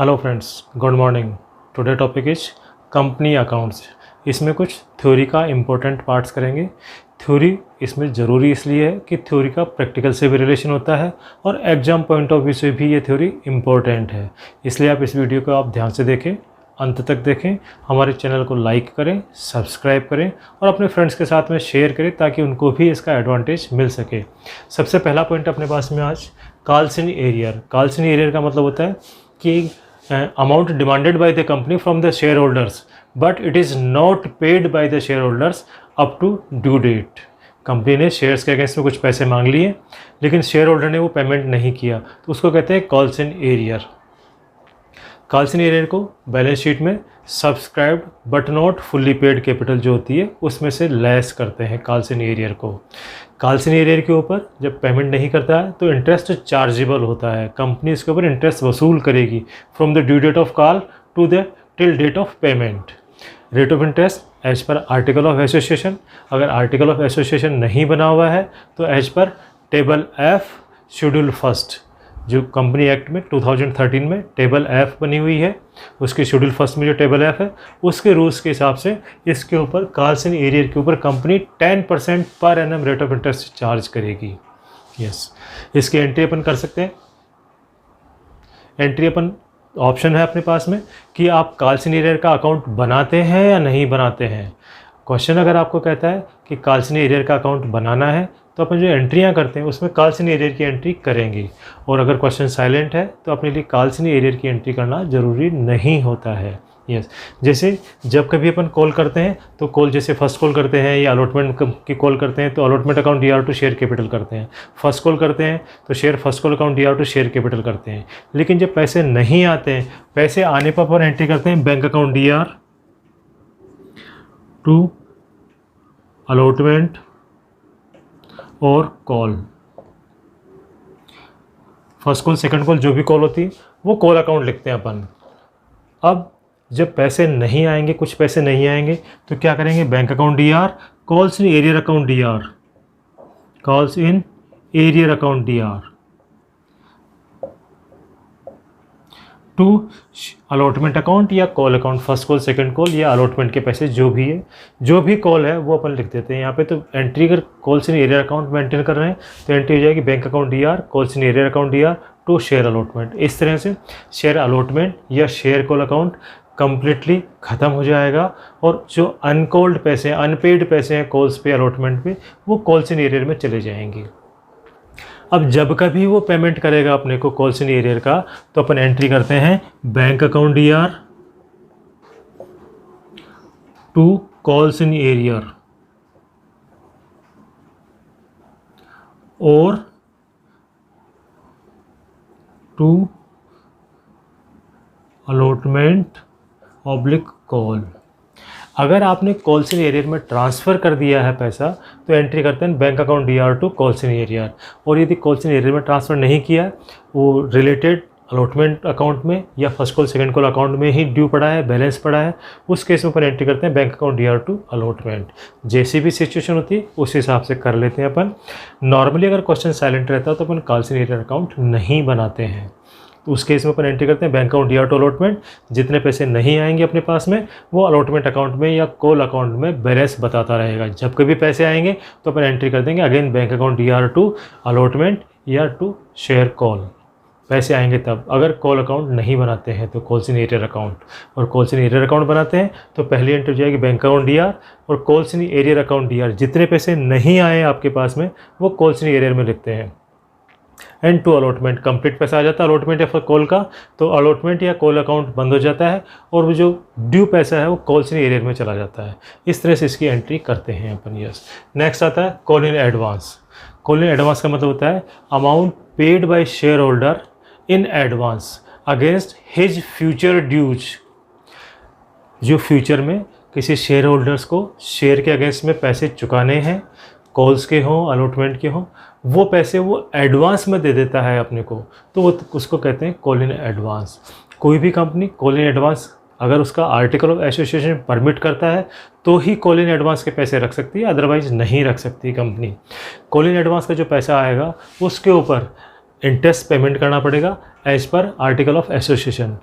Hello friends, good morning. Today topic is company accounts. इसमें कुछ theory का important parts करेंगे। थ्योरी इसमें ज़रूरी इसलिए है कि थ्योरी का प्रैक्टिकल से भी रिलेशन होता है और एग्जाम पॉइंट ऑफ व्यू से भी ये थ्योरी इम्पोर्टेंट है। इसलिए आप इस वीडियो को आप ध्यान से देखें, अंत तक देखें। हमारे चैनल को लाइक करें, सब्सक्राइब करें और अपने फ्रेंड्स के साथ में शेयर करें ताकि उनको भी इसका एडवांटेज मिल सके। सबसे पहला पॉइंट अपने पास में आज calls in arrear. Calls in arrear का मतलब होता है कि amount demanded by the company from the shareholders but it is not paid by the shareholders up to due date। Company ने शेयर्स के अगेंस्ट में कुछ पैसे मांग लिए लेकिन शेयर होल्डर ने वो पेमेंट नहीं किया, तो उसको कहते हैं calls in arrear. Calls in arrear को बैलेंस शीट में subscribed but not fully paid capital जो होती है उसमें से लेस करते हैं कॉल्स इन एरियर को। कॉल्स इन एरियर के ऊपर जब पेमेंट नहीं करता है तो इंटरेस्ट चार्जेबल होता है। कंपनी इसके ऊपर इंटरेस्ट वसूल करेगी from the due date of call to the till date of payment. Rate of interest as per article of association. अगर आर्टिकल ऑफ एसोसिएशन नहीं बना हुआ है तो as per table F schedule first, जो कंपनी एक्ट में 2013 में table F बनी हुई है, उसके शेड्यूल फर्स्ट में जो टेबल एफ है उसके रूल्स के हिसाब से इसके ऊपर कॉल्स इन एरियर के ऊपर company 10% per annum rate of interest charge करेगी। यस, इसकी एंट्री अपन कर सकते हैं। एंट्री अपन ऑप्शन है अपने पास में कि आप कॉल्स इन एरियर का अकाउंट बनाते हैं या नहीं बनाते हैं। क्वेश्चन अगर आपको कहता है कि कॉल्स इन एरियर का अकाउंट बनाना है तो अपन जो एंट्रियां करते हैं उसमें कॉल्स इन एरियर की एंट्री करेंगे, और अगर क्वेश्चन साइलेंट है तो अपने लिए कॉल्स इन एरियर की एंट्री करना ज़रूरी नहीं होता है। यस, जैसे जब कभी अपन कॉल करते हैं तो कॉल जैसे फर्स्ट कॉल करते हैं या अलॉटमेंट की कॉल करते हैं तो allotment account DR to share capital करते हैं। फर्स्ट कॉल करते हैं तो first call account DR to share capital करते हैं। लेकिन जब पैसे नहीं आते हैं, पैसे आने पर अपन एंट्री करते हैं bank account DR to allotment और call. First call second call जो भी कॉल होती है वो कॉल अकाउंट लिखते हैं अपन। अब जब पैसे नहीं आएंगे, कुछ पैसे नहीं आएंगे तो क्या करेंगे, bank account DR calls in arrear account DR, calls in arrear account DR to allotment account या call account. First call second call या अलॉटमेंट के पैसे जो भी है, जो भी कॉल है वो अपन लिख देते हैं यहाँ पे। तो एंट्री अगर calls in arrear account maintain कर रहे हैं तो एंट्री हो जाएगी bank account DR calls in arrear account DR to share allotment. इस तरह से शेयर अलॉटमेंट या शेयर कॉल अकाउंट कंप्लीटली ख़त्म हो जाएगा और जो अनकॉल्ड पैसे हैं, अनपेड पैसे हैं कॉल्स पे, अलॉटमेंट पे, वो कॉल्स इन एरियर में चले जाएंगे। अब जब कभी वो पेमेंट करेगा अपने को कॉल्स इन एरियर का तो अपन एंट्री करते हैं bank account DR to calls in arrear और टू अलॉटमेंट ऑब्लिक कॉल। अगर आपने कॉल्स इन एरियर में ट्रांसफ़र कर दिया है पैसा तो एंट्री करते हैं bank account DR to calls in arrear. और यदि कॉल्स इन एरियर में ट्रांसफ़र नहीं किया, वो रिलेटेड अलॉटमेंट अकाउंट में या first call second call account में ही ड्यू पड़ा है, बैलेंस पड़ा है, उस केस में अपन एंट्री करते हैं bank account DR to allotment. जैसी भी सिचुएशन होती है उस हिसाब से कर लेते हैं अपन। नॉर्मली अगर क्वेश्चन साइलेंट रहता है तो अपन कॉल्स इन एरियर अकाउंट नहीं बनाते हैं, तो उस केस में अपन एंट्री करते हैं bank account DR to allotment. जितने पैसे नहीं आएंगे अपने पास में वो अलॉटमेंट अकाउंट में या कॉल अकाउंट में बैलेंस बताता रहेगा। जब कभी पैसे आएंगे तो अपन एंट्री कर देंगे again bank account DR to allotment या टू शेयर कॉल। पैसे आएंगे तब। अगर कॉल अकाउंट नहीं बनाते हैं तो कॉल्स इन एरियर अकाउंट, और कॉल्स इन एरियर अकाउंट बनाते हैं तो पहली एंट्री हो जाएगी बैंक अकाउंट DR और calls in arrear account DR। जितने पैसे नहीं आए आपके पास में वो कॉल्स इन एरियर में लिखते हैं। एंड टू अलॉटमेंट, कंप्लीट पैसा आ जाता है अलॉटमेंट या फिर कॉल का तो अलॉटमेंट या कॉल अकाउंट बंद हो जाता है और वो जो ड्यू पैसा है वो कॉल्स इन एरियर में चला जाता है। इस तरह से इसकी एंट्री करते हैं अपन। यस, नेक्स्ट आता है call in advance. Call in advance का मतलब होता है amount paid by share holder in advance against his future dues. जो फ्यूचर में किसी शेयर होल्डर्स को शेयर के अगेंस्ट में पैसे चुकाने हैं, कॉल्स के हों अलॉटमेंट के हों, वो पैसे वो एडवांस में दे देता है अपने को, तो वो उसको कहते हैं कॉल इन एडवांस। कोई भी कंपनी कॉल इन एडवांस अगर उसका आर्टिकल ऑफ एसोसिएशन परमिट करता है तो ही कॉल इन एडवांस के पैसे रख सकती है, अदरवाइज नहीं रख सकती कंपनी। कॉल इन एडवांस का जो पैसा आएगा उसके ऊपर इंटरेस्ट पेमेंट करना पड़ेगा as per article of association.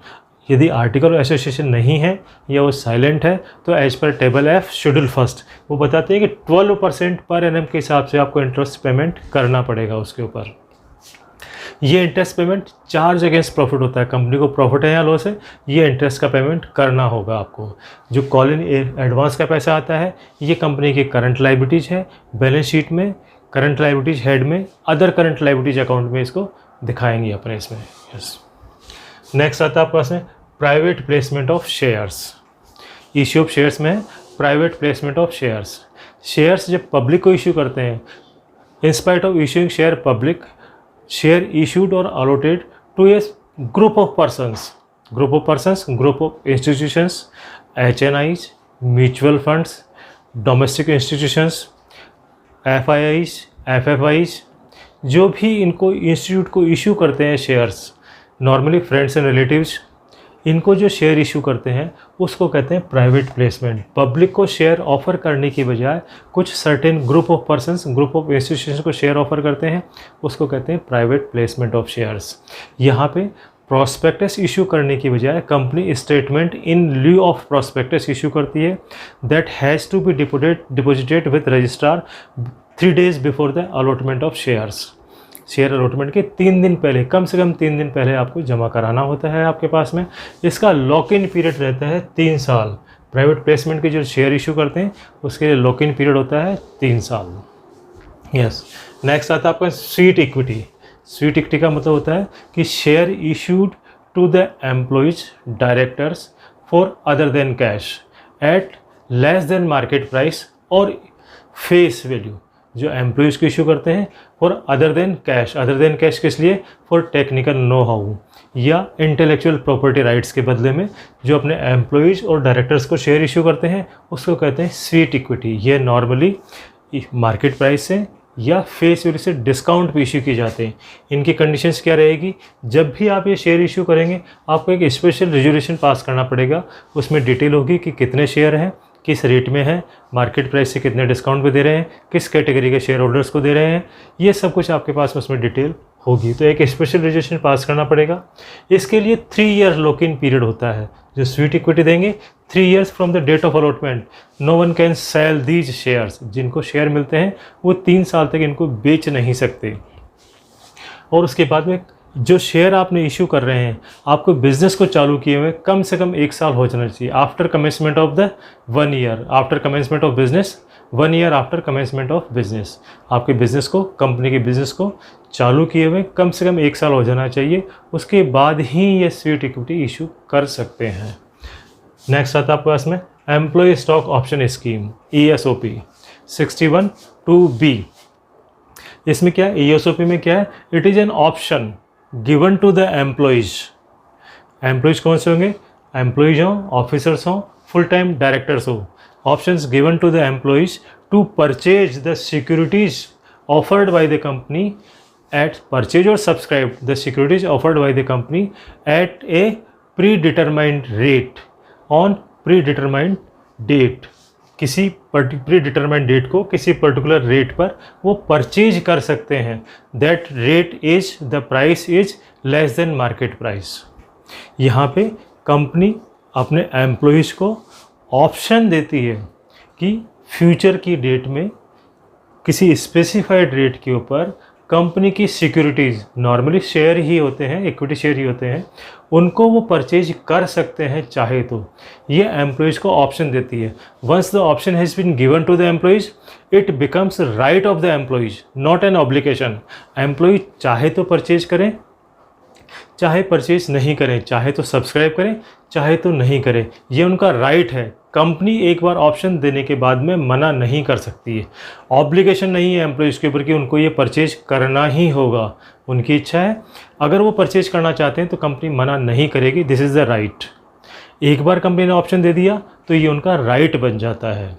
यदि आर्टिकल ऑफ एसोसिएशन नहीं है या वो साइलेंट है तो as per table F schedule first वो बताते हैं कि 12% पर एनम के हिसाब से आपको इंटरेस्ट पेमेंट करना पड़ेगा उसके ऊपर। ये interest payment charge against profit होता है, कंपनी को प्रॉफिट है या लॉस है, ये इंटरेस्ट का पेमेंट करना होगा आपको। जो कॉल इन एडवांस का पैसा आता है ये कंपनी की करंट लाइबिलिटीज है, बैलेंस शीट में करंट लाइबिलिटीज हेड में अदर करंट लाइबिलिटीज अकाउंट में इसको दिखाएंगे अपने इसमें। यस, नेक्स्ट आता है आपके पास में private placement of shares. Issue of shares में है private placement of shares. Shares जब पब्लिक को इश्यू करते हैं, in spite of issuing share public, share issued or allotted to a group of persons, group of institutions, HNIs, mutual funds, domestic institutions, FIIs, FFIs, जो भी इनको institute को issue करते हैं shares, normally friends and relatives, इनको जो share issue करते हैं उसको कहते हैं प्राइवेट प्लेसमेंट। पब्लिक को शेयर ऑफर करने की बजाय कुछ certain group of persons, group of institutions को शेयर ऑफर करते हैं, उसको कहते हैं प्राइवेट प्लेसमेंट ऑफ शेयर्स। यहाँ पे प्रॉस्पेक्टस इशू करने की बजाय company statement in lieu of prospectus issue करती है that has to be deposited with registrar 3 days before the allotment of shares. Share allotment के 3 दिन पहले, कम से कम 3 दिन पहले आपको जमा कराना होता है आपके पास में। इसका लॉक इन पीरियड रहता है 3 साल। प्राइवेट प्लेसमेंट के जो शेयर इशू करते हैं उसके लिए लॉक इन पीरियड होता है 3 साल। यस, नेक्स्ट आता है आपका स्वीट इक्विटी। स्वीट इक्विटी का मतलब होता है कि share issued to the employees directors for other than cash at less than market price और फेस वैल्यू। जो एम्प्लॉइज़ को इशू करते हैं फॉर अदर देन कैश किस लिए? फॉर टेक्निकल नो हाउ या इंटेलेक्चुअल प्रॉपर्टी राइट्स के बदले में जो अपने एम्प्लॉइज़ और डायरेक्टर्स को शेयर इशू करते हैं उसको कहते हैं स्वीट इक्विटी। ये नॉर्मली मार्केट प्राइस से या फेस वैल्यू से डिस्काउंट पे इशू किए जाते हैं। इनकी कंडीशंस क्या रहेगी? जब भी आप ये शेयर इशू करेंगे आपको एक स्पेशल रेजोल्यूशन पास करना पड़ेगा, उसमें डिटेल होगी कि कितने शेयर हैं, किस रेट में है, मार्केट प्राइस से कितने डिस्काउंट पे दे रहे हैं, किस कैटेगरी के शेयर होल्डर्स को दे रहे हैं, ये सब कुछ आपके पास में उसमें डिटेल होगी। तो एक स्पेशल रेजोल्यूशन पास करना पड़ेगा। इसके लिए 3 ईयर लॉक इन पीरियड होता है। जो स्वीट इक्विटी देंगे 3 years from the date of allotment no one can sell these shares. जिनको शेयर मिलते हैं वो 3 साल तक इनको बेच नहीं सकते। और उसके बाद में जो शेयर आपने इशू कर रहे हैं आपको बिज़नेस को चालू किए हुए कम से कम 1 साल हो जाना चाहिए। After commencement of the 1 year after commencement of business, 1 year after commencement of business, आपके बिज़नेस को, कंपनी के बिज़नेस को चालू किए हुए कम से कम 1 साल हो जाना चाहिए। उसके बाद ही ये स्वीट इक्विटी इशू कर सकते हैं। नेक्स्ट आता है आपके पास में employee stock option scheme ESOP 61(2)(b। इसमें क्या है? ESOP में क्या है? It is an option given to the employees. Employees कौन से होंगे? एम्प्लॉयज़ हों, ऑफिसर्स हों, फुल टाइम डायरेक्टर्स हो। Options given to the employees to purchase the securities offered by the company at purchase और subscribe the securities offered by the company at a predetermined rate on predetermined date. किसी pre determined date को किसी particular rate पर वो purchase कर सकते हैं। That rate is the price is less than market price. यहाँ पे कंपनी अपने एम्प्लॉयज़ को ऑप्शन देती है कि फ्यूचर की डेट में किसी स्पेसिफाइड रेट के ऊपर कंपनी की सिक्योरिटीज़, नॉर्मली शेयर ही होते हैं, इक्विटी शेयर ही होते हैं, उनको वो परचेज कर सकते हैं चाहे तो। ये एम्प्लॉयज़ को ऑप्शन देती है। Once the option has been given to the employees it becomes right of the employees not an obligation. Employee चाहे तो परचेज करें, चाहे परचेज नहीं करें, चाहे तो सब्सक्राइब करें, चाहे तो नहीं करें, ये उनका राइट है। कंपनी एक बार ऑप्शन देने के बाद में मना नहीं कर सकती है। ऑब्लिगेशन नहीं है एम्प्लॉयज़ के ऊपर कि उनको ये परचेज करना ही होगा। उनकी इच्छा है, अगर वो परचेज करना चाहते हैं तो कंपनी मना नहीं करेगी। This is the right. एक बार कंपनी ने ऑप्शन दे दिया तो ये उनका राइट बन जाता है।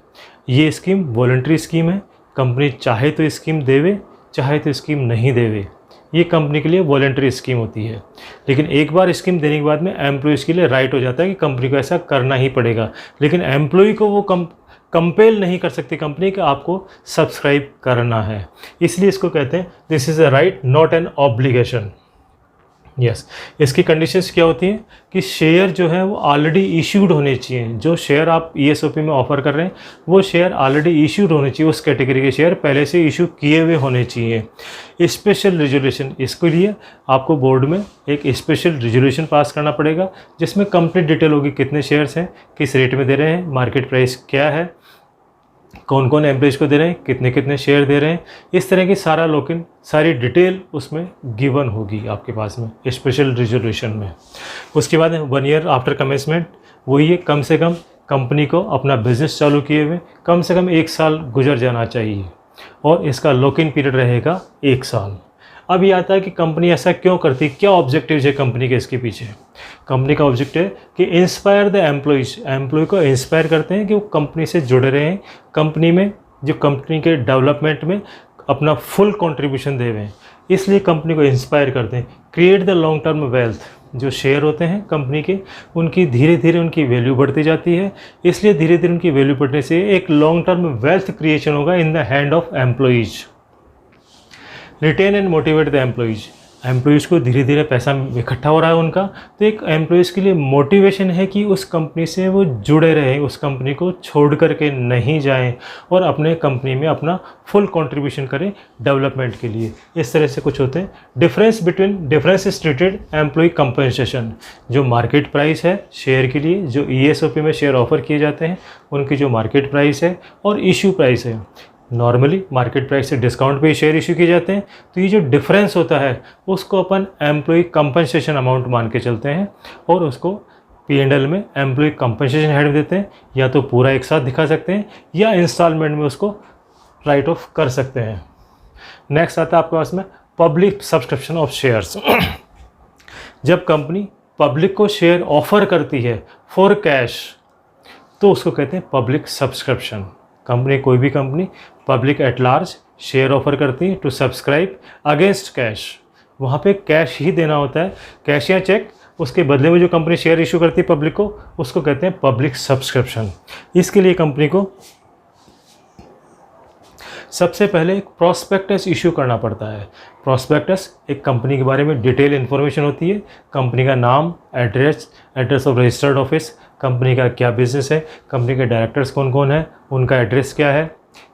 ये स्कीम वॉलंटरी स्कीम है। कंपनी चाहे तो स्कीम देवे, चाहे तो स्कीम नहीं देवे। ये कंपनी के लिए वॉलंटरी स्कीम होती है। लेकिन एक बार स्कीम देने के बाद में एम्प्लॉयज़ के लिए राइट हो जाता है कि कंपनी को ऐसा करना ही पड़ेगा। लेकिन एम्प्लॉय को वो कंपेल नहीं कर सकती कंपनी कि आपको सब्सक्राइब करना है। इसलिए इसको कहते हैं this is a right not an obligation. Yes इसकी कंडीशंस क्या होती हैं कि शेयर जो है वो ऑलरेडी इश्यूड होने चाहिए। जो शेयर आप ईएसओपी में ऑफर कर रहे हैं वो शेयर ऑलरेडी इश्यूड होने चाहिए, उस कैटेगरी के शेयर पहले से इशू किए हुए होने चाहिए। स्पेशल रेजोल्यूशन, इसके लिए आपको बोर्ड में एक स्पेशल रेजोल्यूशन पास करना पड़ेगा जिसमें कंप्लीट डिटेल होगी, कितने शेयर्स हैं, किस रेट में दे रहे हैं, मार्केट प्राइस क्या है, कौन कौन एम्प्लॉइज को दे रहे हैं, कितने कितने शेयर दे रहे हैं, इस तरह की सारा लोकिन सारी डिटेल उसमें गिवन होगी आपके पास में स्पेशल रिजोल्यूशन में। उसके बाद 1 ईयर आफ्टर कमेंसमेंट, वही है कम से कम कंपनी को अपना बिजनेस चालू किए हुए कम से कम 1 साल गुजर जाना चाहिए और इसका लॉक इन पीरियड रहेगा 1 साल। अब ये आता है कि कंपनी ऐसा क्यों करती, क्या ऑब्जेक्टिव है कंपनी के इसके पीछे। कंपनी का ऑब्जेक्टिव है कि इंस्पायर द एम्प्लॉयज़, एम्प्लॉय को इंस्पायर करते हैं कि वो कंपनी से जुड़े रहें, कंपनी में जो कंपनी के डेवलपमेंट में अपना फुल कंट्रीब्यूशन दे रहे हैं, इसलिए कंपनी को इंस्पायर करते हैं। Create the long term wealth, जो शेयर होते हैं कंपनी के उनकी धीरे धीरे उनकी वैल्यू बढ़ती जाती है, इसलिए धीरे धीरे उनकी वैल्यू बढ़ने से एक लॉन्ग टर्म वेल्थ क्रिएशन होगा in the hand of employees. Retain and motivate the employees, employees को धीरे धीरे पैसा इकट्ठा हो रहा है उनका, तो एक एम्प्लॉयज़ के लिए मोटिवेशन है कि उस कंपनी से वो जुड़े रहें, उस कंपनी को छोड़ करके नहीं जाएं और अपने कंपनी में अपना फुल कंट्रीब्यूशन करें डेवलपमेंट के लिए। इस तरह से कुछ होते हैं। Difference is treated employee compensation, जो मार्केट प्राइस है शेयर के लिए, जो ईएसओपी में शेयर ऑफर किए जाते हैं उनकी जो मार्केट प्राइस है और इशू प्राइस है, नॉर्मली मार्केट प्राइस से डिस्काउंट पे शेयर इशू किए जाते हैं, तो ये जो डिफरेंस होता है उसको अपन एम्प्लॉय कंपनसेशन अमाउंट मान के चलते हैं और उसको P&L में एम्प्लॉय कंपनसेशन हेड देते हैं, या तो पूरा एक साथ दिखा सकते हैं या इंस्टॉलमेंट में उसको राइट ऑफ कर सकते हैं। नेक्स्ट आता है आपके पास में पब्लिक सब्सक्रिप्शन ऑफ शेयर्स। जब कंपनी पब्लिक को शेयर ऑफर करती है फॉर कैश तो उसको कहते हैं पब्लिक सब्सक्रिप्शन। कंपनी, कोई भी company public at large share offer करती है टू सब्सक्राइब अगेंस्ट कैश, वहाँ पे कैश ही देना होता है, कैश या चेक, उसके बदले में जो कंपनी शेयर इशू करती है पब्लिक को उसको कहते हैं पब्लिक सब्सक्रिप्शन। इसके लिए कंपनी को सबसे पहले एक प्रॉस्पेक्टस इशू करना पड़ता है। प्रॉस्पेक्टस एक कंपनी के बारे में डिटेल इन्फॉर्मेशन होती है, कंपनी का नाम, address of registered office, company का क्या बिजनेस है, कंपनी के डायरेक्टर्स कौन कौन है, उनका एड्रेस क्या है,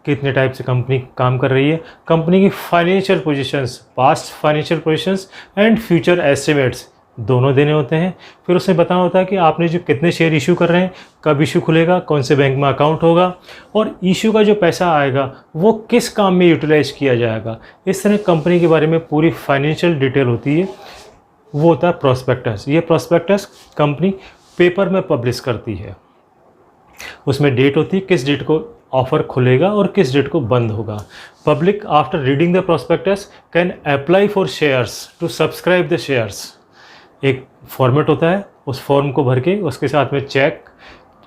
कितने टाइप से कंपनी काम कर रही है, कंपनी की financial positions, past financial positions and future estimates दोनों देने होते हैं। फिर उसमें बताना होता है कि आपने जो कितने शेयर इशू कर रहे हैं, कब इशू खुलेगा, कौन से बैंक में अकाउंट होगा और इशू का जो पैसा आएगा वो किस काम में यूटिलाइज किया जाएगा। इस तरह कंपनी के बारे में पूरी फाइनेंशियल डिटेल होती है, वो होता है प्रॉस्पेक्टस। ये प्रॉस्पेक्टस कंपनी पेपर में पब्लिश करती है, उसमें डेट होती है किस डेट को ऑफर खुलेगा और किस डेट को बंद होगा। Public after reading the prospectus can apply for shares to subscribe the shares. एक फॉर्मेट होता है, उस फॉर्म को भर के उसके साथ में चेक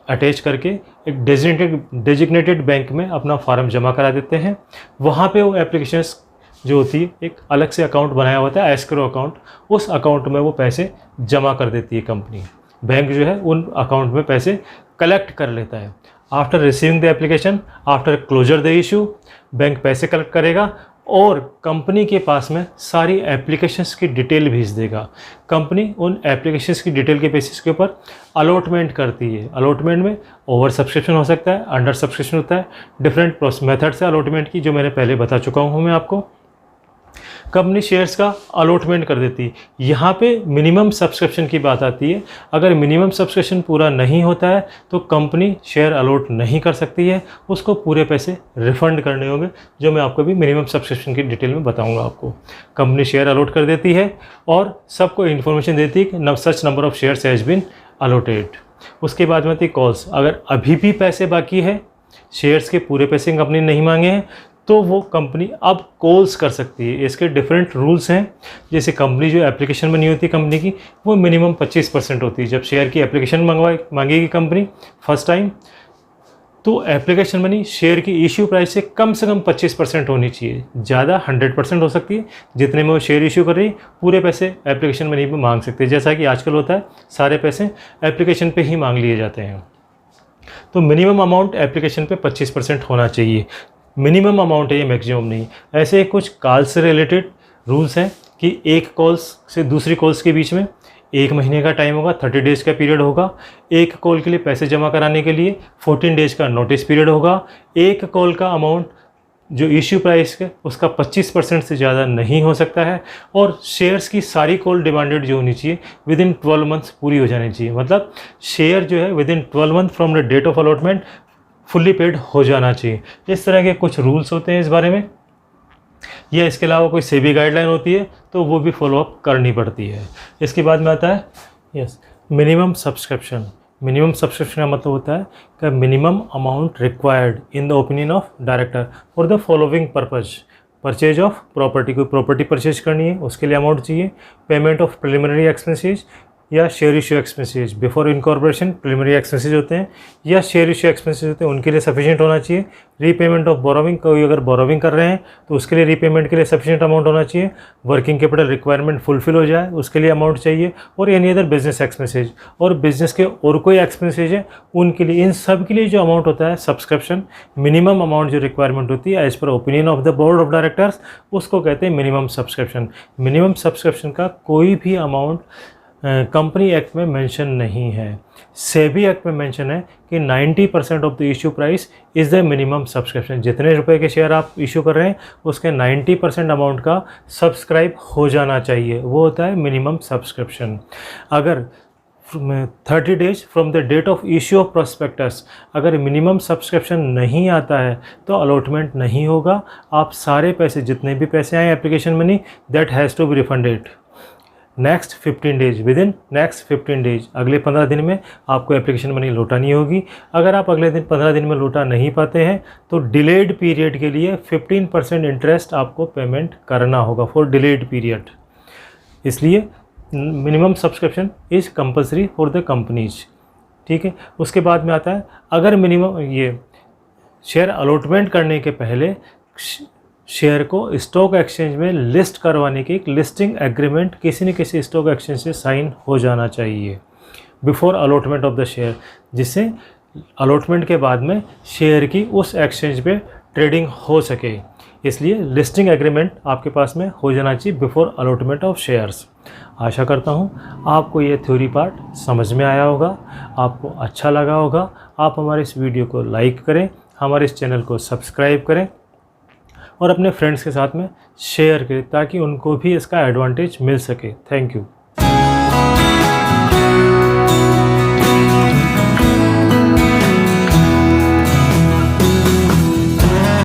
अटैच करके एक डेजिग्नेटेड बैंक में अपना फॉर्म जमा करा देते हैं। वहाँ पे वो एप्लीकेशंस जो होती है, एक अलग से अकाउंट बनाया होता है एस्क्रो अकाउंट, उस अकाउंट में वो पैसे जमा कर देती है कंपनी। बैंक जो है उन अकाउंट में पैसे कलेक्ट कर लेता है। After receiving the application, after closure the issue, bank पैसे कलेक्ट करेगा और कंपनी के पास में सारी एप्लीकेशंस की डिटेल भेज देगा। कंपनी उन एप्लीकेशंस की डिटेल के बेसिस के ऊपर अलॉटमेंट करती है। अलॉटमेंट में ओवर सब्सक्रिप्शन हो सकता है, अंडर सब्सक्रिप्शन होता है, डिफरेंट मेथड से अलॉटमेंट की जो मैंने पहले बता चुका हूँ मैं आपको। कंपनी शेयर्स का अलॉटमेंट कर देती है। यहाँ पे मिनिमम सब्सक्रिप्शन की बात आती है। अगर मिनिमम सब्सक्रिप्शन पूरा नहीं होता है तो कंपनी शेयर अलॉट नहीं कर सकती है, उसको पूरे पैसे रिफंड करने होंगे, जो मैं आपको भी मिनिमम सब्सक्रिप्शन की डिटेल में बताऊंगा आपको। कंपनी शेयर अलॉट कर देती है और सबको इन्फॉर्मेशन देती है कि such number of shares has been allotted. उसके बाद में आती है कॉल्स। अगर अभी भी पैसे बाकी है, शेयर्स के पूरे पैसे कंपनी नहीं मांगे हैं, तो वो कंपनी अब कॉल्स कर सकती है। इसके डिफरेंट रूल्स हैं। जैसे कंपनी जो एप्लीकेशन बनी होती है कंपनी की, वो मिनिमम 25% होती है। जब शेयर की एप्लीकेशन मांगेगी कंपनी फर्स्ट टाइम, तो एप्लीकेशन मनी शेयर की इश्यू प्राइस से कम 25% होनी चाहिए। ज़्यादा 100% हो सकती है। जितने में वो शेयर इशू कर रही, पूरे पैसे एप्लीकेशन मनी पे मांग सकते हैं। जैसा कि आजकल होता है, सारे पैसे एप्लीकेशन पे ही मांग लिए जाते हैं। तो मिनिमम अमाउंट एप्लीकेशन पे 25% होना चाहिए। मिनिमम अमाउंट है ये, मैक्सिमम नहीं। ऐसे कुछ कॉल से रिलेटेड रूल्स हैं कि एक कॉल्स से दूसरी कॉल्स के बीच में 1 महीने का टाइम होगा, 30 डेज़ का पीरियड होगा। एक कॉल के लिए पैसे जमा कराने के लिए 14 डेज़ का नोटिस पीरियड होगा। एक कॉल का अमाउंट जो इश्यू प्राइस है उसका 25% से ज़्यादा नहीं हो सकता है। और शेयर्स की सारी कॉल डिमांडेड जो होनी चाहिए विद इन 12 मंथ्स पूरी हो जानी चाहिए। मतलब शेयर जो है within 12 month from the date of allotment fully paid हो जाना चाहिए। इस तरह के कुछ रूल्स होते हैं इस बारे में, या इसके अलावा कोई सेबी गाइडलाइन होती है तो वो भी फॉलोअप करनी पड़ती है। इसके बाद में आता है मिनिमम सब्सक्रिप्शन। मिनिमम सब्सक्रिप्शन का मतलब होता है कि minimum amount required in the opinion of director for the following purpose. Purchase of property, कोई प्रॉपर्टी परचेज करनी है उसके लिए अमाउंट चाहिए। पेमेंट ऑफ प्रिलिमिनरी एक्सपेंसेस या share issue expenses, before incorporation preliminary expenses होते हैं या शेयर इशू एक्सपेंसेस होते हैं, उनके लिए सफिशिएंट होना चाहिए। रीपेमेंट ऑफ बोरोविंग, कोई अगर बोरोविंग कर रहे हैं तो उसके लिए रीपेमेंट के लिए सफिशिएंट अमाउंट होना चाहिए। वर्किंग कैपिटल रिक्वायरमेंट फुलफिल हो जाए उसके लिए अमाउंट चाहिए। और एनी अदर बिजनेस एक्सपेंसेज, और बिजनेस के और कोई एक्सपेंसेज है उनके लिए, इन सब के लिए जो अमाउंट होता है सब्सक्रिप्शन, मिनिमम अमाउंट जो रिक्वायरमेंट होती है as per opinion of the board of directors, उसको कहते हैं मिनिमम सब्सक्रिप्शन। मिनिमम सब्सक्रिप्शन का कोई भी अमाउंट कंपनी एक्ट में मेंशन नहीं है। सेबी एक्ट में मेंशन है कि 90% of the issue price is the minimum subscription. जितने रुपए के शेयर आप इशू कर रहे हैं उसके 90% अमाउंट का सब्सक्राइब हो जाना चाहिए, वो होता है मिनिमम सब्सक्रिप्शन। अगर 30 days from the date of issue of prospectus अगर मिनिमम सब्सक्रिप्शन नहीं आता है तो अलॉटमेंट नहीं होगा। आप सारे पैसे, जितने भी पैसे आए application money, that has to be refunded next 15 days, within next 15 days, अगले 15 दिन में आपको एप्लीकेशन मनी लौटानी होगी। अगर आप अगले दिन 15 दिन में लौटा नहीं पाते हैं तो डिलेड पीरियड के लिए 15% इंटरेस्ट आपको पेमेंट करना होगा फॉर डिलेड पीरियड। इसलिए minimum subscription is compulsory for the companies. ठीक है, उसके बाद में आता है अगर मिनिमम ये शेयर अलॉटमेंट करने के पहले शेयर को स्टॉक एक्सचेंज में लिस्ट करवाने की एक लिस्टिंग एग्रीमेंट किसी न किसी स्टॉक एक्सचेंज से साइन हो जाना चाहिए before allotment of the share, जिससे अलॉटमेंट के बाद में शेयर की उस एक्सचेंज पे ट्रेडिंग हो सके। इसलिए लिस्टिंग एग्रीमेंट आपके पास में हो जाना चाहिए बिफोर अलॉटमेंट ऑफ शेयर्स। आशा करता हूँ आपको ये थ्योरी पार्ट समझ में आया होगा, आपको अच्छा लगा होगा। आप हमारे इस वीडियो को लाइक करें, हमारे इस चैनल को सब्सक्राइब करें और अपने फ्रेंड्स के साथ में शेयर करें ताकि उनको भी इसका एडवांटेज मिल सके। Thank you.